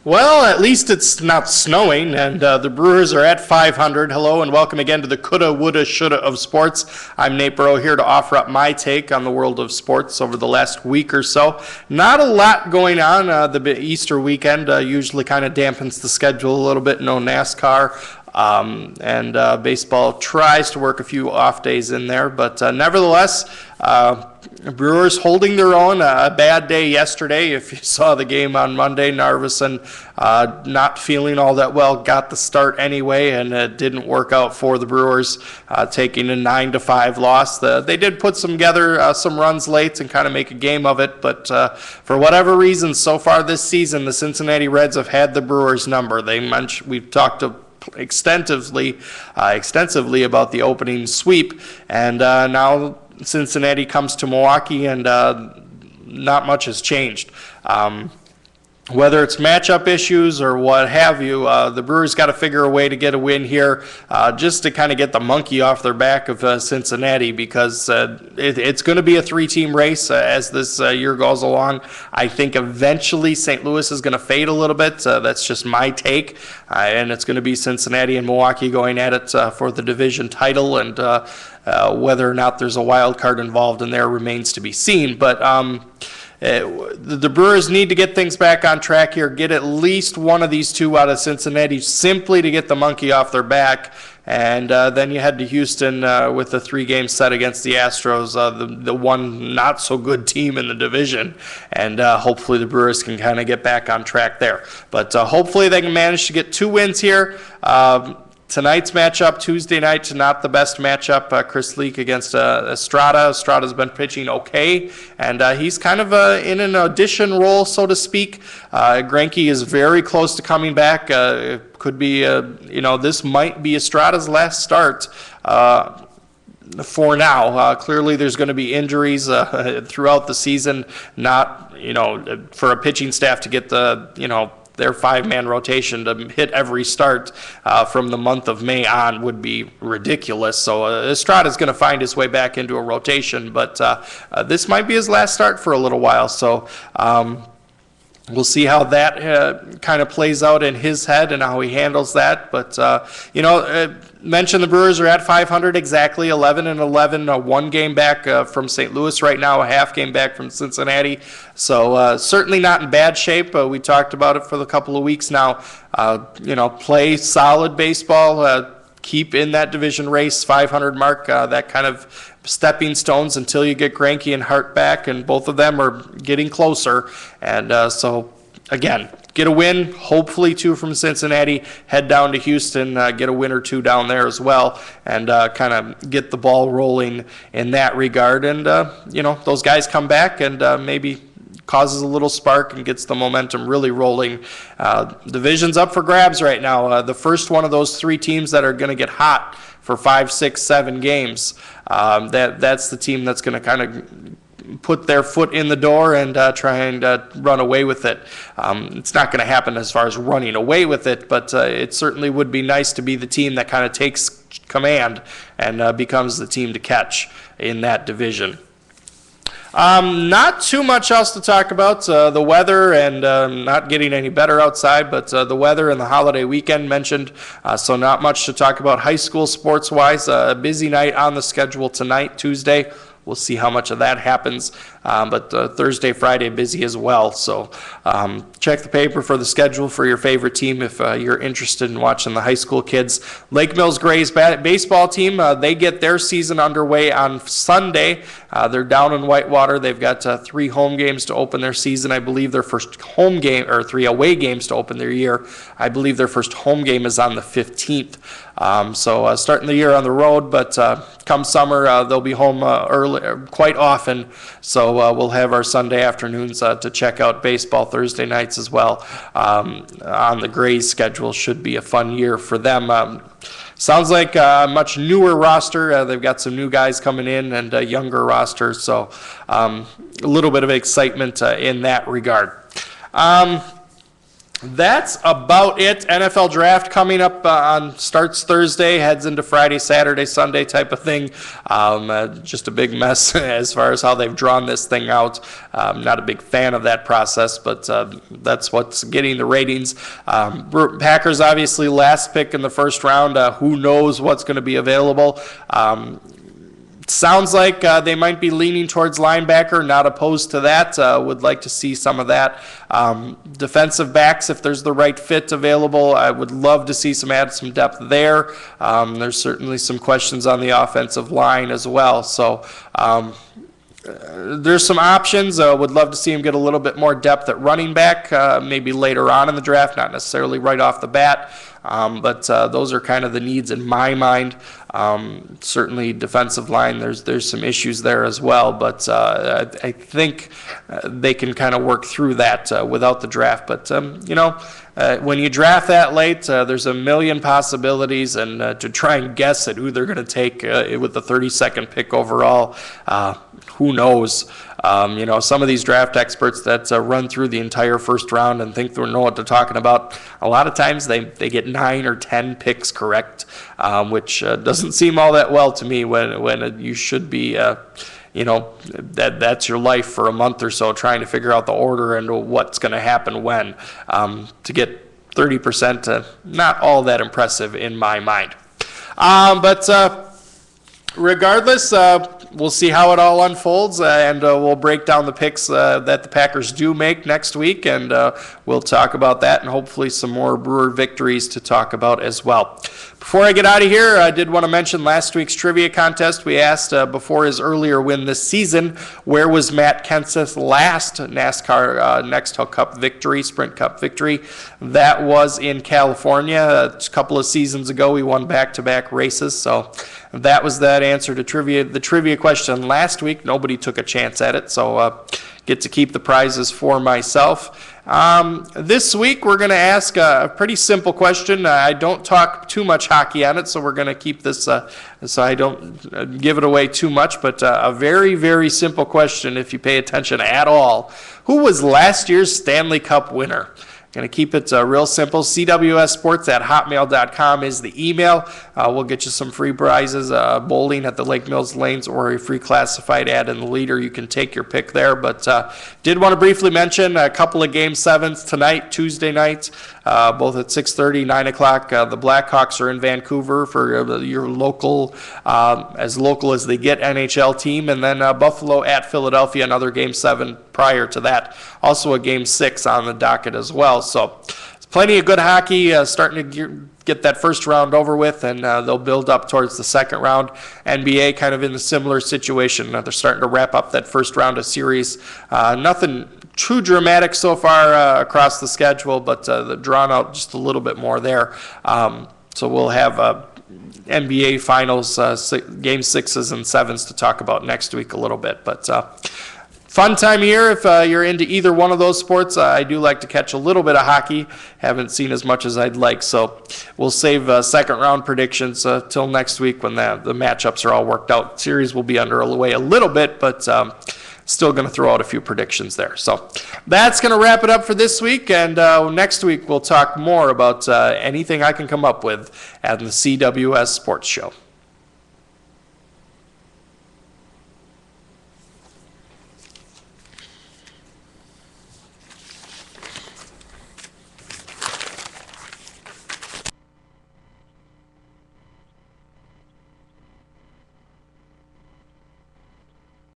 Well, at least it's not snowing, and the Brewers are at 500. Hello, and welcome again to the Coulda, Woulda, Shoulda of Sports. I'm Nate Burrow here to offer up my take on the world of sports over the last week or so. Not a lot going on. The Easter weekend usually kind of dampens the schedule a little bit. No NASCAR. And baseball tries to work a few off days in there, but nevertheless, Brewers holding their own. A bad day yesterday. If you saw the game on Monday, Narveson not feeling all that well, got the start anyway, and it didn't work out for the Brewers, taking a 9-5 loss. They did put together some runs late and kind of make a game of it, but for whatever reason, so far this season, the Cincinnati Reds have had the Brewers' number. We've talked extensively about the opening sweep, and now Cincinnati comes to Milwaukee, and not much has changed. Whether it's matchup issues or what have you, the Brewers got to figure a way to get a win here, just to kind of get the monkey off their back of Cincinnati, because it's going to be a three-team race as this year goes along. I think eventually St. Louis is going to fade a little bit. That's just my take, and it's going to be Cincinnati and Milwaukee going at it for the division title, and whether or not there's a wild card involved in there remains to be seen. But the Brewers need to get things back on track here, get at least one of these two out of Cincinnati simply to get the monkey off their back. And then you head to Houston with a 3-game set against the Astros, the one not-so-good team in the division. And hopefully the Brewers can kind of get back on track there. But hopefully they can manage to get 2 wins here. Tonight's matchup, Tuesday night, not the best matchup. Chris Leak against Estrada. Estrada's been pitching okay, and he's kind of in an audition role, so to speak. Greinke is very close to coming back. Could be, this might be Estrada's last start. For now, clearly there's going to be injuries throughout the season. Not, for a pitching staff to get their 5-man rotation to hit every start from the month of May on would be ridiculous. So Estrada's going to find his way back into a rotation, but this might be his last start for a little while. So we'll see how that kind of plays out in his head and how he handles that. But, mentioned the Brewers are at 500 exactly, 11-11, 1 game back from St. Louis right now, a half game back from Cincinnati. So certainly not in bad shape. We talked about it for a couple of weeks now. Play solid baseball, keep in that division race, 500 mark, that kind of stepping stones until you get Greinke and Hart back, and both of them are getting closer. And so, again, get a win, hopefully 2 from Cincinnati, head down to Houston, get a win or 2 down there as well, and kind of get the ball rolling in that regard. And, those guys come back and maybe causes a little spark and gets the momentum really rolling. Division's up for grabs right now. The first one of those 3 teams that are going to get hot for 5, 6, 7 games, that's the team that's going to kind of put their foot in the door and try and run away with it. It's not going to happen as far as running away with it, but it certainly would be nice to be the team that kind of takes command and becomes the team to catch in that division. Not too much else to talk about. The weather and not getting any better outside, but the weather and the holiday weekend mentioned, so not much to talk about high school sports-wise. A busy night on the schedule tonight, Tuesday. We'll see how much of that happens, but Thursday, Friday, busy as well. So check the paper for the schedule for your favorite team if you're interested in watching the high school kids. Lake Mills Gray's baseball team, they get their season underway on Sunday. They're down in Whitewater. They've got 3 home games to open their season. I believe their first home game, or 3 away games to open their year. I believe their first home game is on the 15th. So starting the year on the road, but come summer, they'll be home early, quite often. So we'll have our Sunday afternoons to check out baseball, Thursday nights as well. On the Grays schedule, should be a fun year for them. Sounds like a much newer roster. They've got some new guys coming in and a younger roster, so a little bit of excitement in that regard. That's about it. NFL draft coming up starts Thursday, heads into Friday, Saturday, Sunday type of thing. Just a big mess as far as how they've drawn this thing out. Not a big fan of that process, but that's what's getting the ratings. Packers obviously last pick in the first round. Who knows what's going to be available? Sounds like they might be leaning towards linebacker, not opposed to that. Would like to see some of that. Defensive backs, if there's the right fit available, I would love to see add some depth there. There's certainly some questions on the offensive line as well. So there's some options. Would love to see him get a little bit more depth at running back, maybe later on in the draft, not necessarily right off the bat. But those are kind of the needs in my mind. Certainly defensive line, there's some issues there as well, but I think they can kind of work through that without the draft. But, when you draft that late, there's a million possibilities, and to try and guess at who they're going to take with the 32nd pick overall, who knows? Some of these draft experts that run through the entire first round and think they know what they're talking about, a lot of times they get 9 or 10 picks correct, which doesn't seem all that well to me when you should be, that's your life for a month or so trying to figure out the order and what's going to happen when. To get 30%, not all that impressive in my mind. But regardless, we'll see how it all unfolds, and we'll break down the picks that the Packers do make next week, and we'll talk about that and hopefully some more Brewer victories to talk about as well. Before I get out of here, I did want to mention last week's trivia contest. We asked before his earlier win this season, where was Matt Kenseth's last NASCAR Nextel Cup victory, Sprint Cup victory? That was in California. A couple of seasons ago, we won back-to-back races, so that was that answer to trivia. The trivia question last week, nobody took a chance at it, so get to keep the prizes for myself. This week, we're going to ask a pretty simple question. I don't talk too much hockey on it, so we're going to keep this so I don't give it away too much, but a very, very simple question if you pay attention at all. Who was last year's Stanley Cup winner? Going to keep it real simple. CWSsports@hotmail.com is the email. We'll get you some free prizes, bowling at the Lake Mills Lanes, or a free classified ad in the leader. You can take your pick there. But did want to briefly mention a couple of Game 7s tonight, Tuesday night, both at 6:30, 9 o'clock. The Blackhawks are in Vancouver for your local, as local as they get, NHL team. And then Buffalo at Philadelphia, another Game 7 prior to that. Also a Game 6 on the docket as well. So it's plenty of good hockey starting to get that first round over with, and they'll build up towards the second round. NBA kind of in the similar situation. They're starting to wrap up that first round of series. Nothing too dramatic so far across the schedule, but they're drawn out just a little bit more there. So we'll have NBA Finals, Game 6s and 7s to talk about next week a little bit. But fun time of year if you're into either one of those sports. I do like to catch a little bit of hockey. Haven't seen as much as I'd like, so we'll save second round predictions till next week when the matchups are all worked out. Series will be underway a little bit, but still going to throw out a few predictions there. So that's going to wrap it up for this week, and next week we'll talk more about anything I can come up with at the CWS Sports Show.